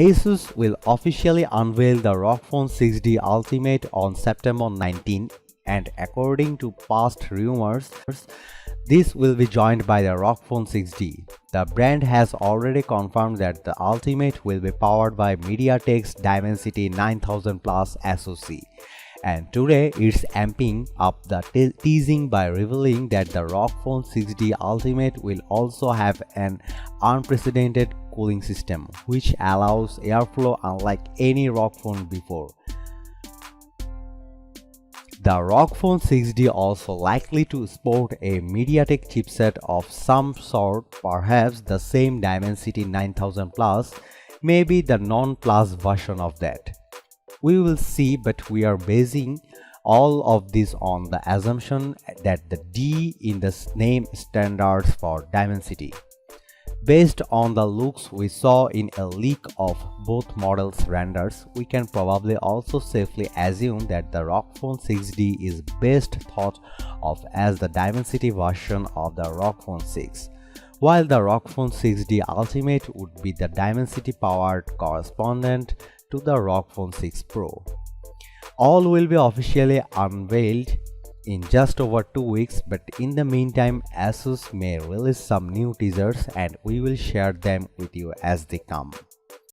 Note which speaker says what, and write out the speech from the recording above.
Speaker 1: Asus will officially unveil the ROG Phone 6D Ultimate on September 19, and according to past rumors, this will be joined by the ROG Phone 6D. The brand has already confirmed that the Ultimate will be powered by MediaTek's Dimensity 9000 Plus SoC. And today it's amping up the teasing by revealing that the ROG Phone 6D Ultimate will also have an unprecedented cooling system, which allows airflow unlike any ROG phone before. The ROG Phone 6D also likely to sport a MediaTek chipset of some sort, perhaps the same Dimensity 9000 Plus, maybe the non-plus version of that. We will see, but we are basing all of this on the assumption that the D in the name standards for Dimensity. Based on the looks we saw in a leak of both models' renders, we can probably also safely assume that the ROG Phone 6D is best thought of as the Dimensity version of the ROG Phone 6, while the ROG Phone 6D Ultimate would be the Dimensity-powered correspondent to the ROG Phone 6 Pro. All will be officially unveiled in just over 2 weeks, but in the meantime, Asus may release some new teasers and we will share them with you as they come.